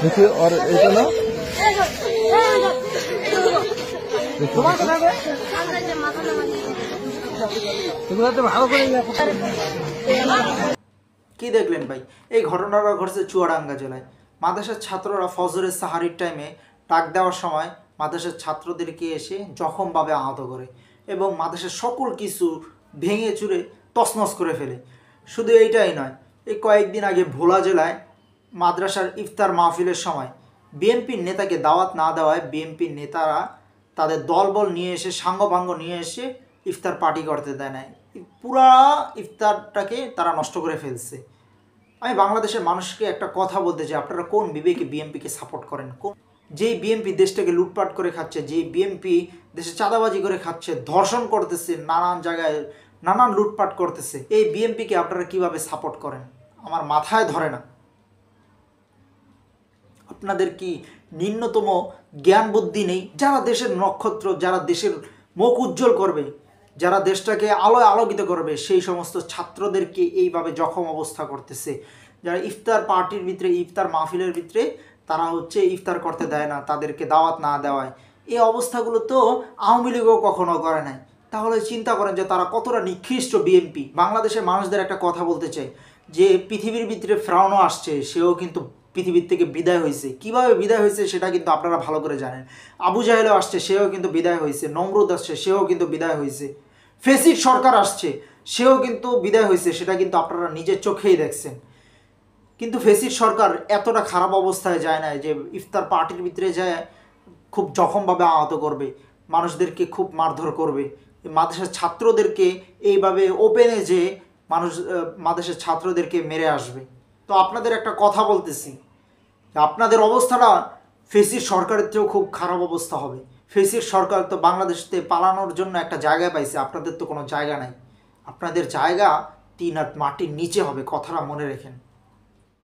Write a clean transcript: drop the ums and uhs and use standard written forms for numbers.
देखिए और এটা না কি দেখলেন ভাই? এই ঘটনাটা ঘটছে চুয়াডাঙ্গা জেলায়। মাদ্রাসার ছাত্ররা ফজরের সাহারির টাইমে ডাক দেওয়ার সময় মাদ্রাসার ছাত্রদেরকে এসে জখমভাবে আহত করে এবং মাদ্রাসার সকল কিছু ভেঙে চুরে তছনছ করে ফেলে। শুধু এইটাই নয়, এই কয়েকদিন আগে ভোলা জেলায় মাদ্রাসার ইফতার মাহফিলের সময় বিএনপির নেতাকে দাওয়াত না দেওয়ায় বিএনপির নেতারা তাদের দলবল নিয়ে এসে সাঙ্গপাঙ্গ নিয়ে এসে ইফতার পার্টি করতে দেয় না, পুরা ইফতারটাকে তারা নষ্ট করে ফেলছে। আমি বাংলাদেশের মানুষকে একটা কথা বলতে চাই, আপনারা কোন বিবেকে বিএনপিকে সাপোর্ট করেন? কোন যেই বিএনপি দেশটাকে লুটপাট করে খাচ্ছে, যেই বিএনপি দেশে চাঁদাবাজি করে খাচ্ছে, ধর্ষণ করতেছে, নানান জায়গায় নানান লুটপাট করতেছে, এই বিএনপিকে আপনারা কিভাবে সাপোর্ট করেন? আমার মাথায় ধরে না। আপনাদের কি ন্যূনতম জ্ঞান বুদ্ধি নেই? যারা দেশের নক্ষত্র, যারা দেশের মুখ উজ্জ্বল করবে, যারা দেশটাকে আলোয় আলোকিত করবে, সেই সমস্ত ছাত্রদেরকে এইভাবে জখম অবস্থা করতেছে। যারা ইফতার পার্টির ভিতরে, ইফতার মাহফিলের ভিতরে তারা ইফতার করতে দেয় না, তাদেরকে দাওয়াত না দেওয়ায়, এই অবস্থাগুলো তো আওয়ামী লীগও কখনো করে নাই। তাহলে চিন্তা করেন যে তারা কতটা নিকৃষ্ট বিএনপি। বাংলাদেশের মানুষদের একটা কথা বলতে চাই, যে পৃথিবীর ভিতরে ফেরাউনও আসছে, সেও কিন্তু পৃথিবীর থেকে বিদায় হয়েছে। কিভাবে বিদায় হয়েছে সেটা কিন্তু আপনারা ভালো করে জানেন। আবু জাহেলও আসছে, সেও কিন্তু বিদায় হয়েছে। নমরুদ আসছে, সেও কিন্তু বিদায় হয়েছে। ফেসিড সরকার আসছে, সেও কিন্তু বিদায় হয়েছে, সেটা কিন্তু আপনারা নিজের চোখেই দেখছেন। কিন্তু ফেসিড সরকার এতটা খারাপ অবস্থায় যায় না যে ইফতার পার্টির ভিতরে যায় খুব জখমভাবে আহত করবে, মানুষদেরকে খুব মারধর করবে, মাদ্রাসার ছাত্রদেরকে এইভাবে ওপেনে যে মাদ্রাসার ছাত্রদেরকে মেরে আসবে। তো আপনাদের একটা কথা বলতেছি, আপনাদের অবস্থাটা ফেসিড সরকারের চেয়েও খুব খারাপ অবস্থা হবে। ফেসিড সরকার তো বাংলাদেশতে পালানোর জন্য একটা জায়গা পাইছে, আপনাদের তো কোনো জায়গা নাই। আপনাদের জায়গা 3 হাত মাটির নিচে হবে, কথাটা মনে রেখেন।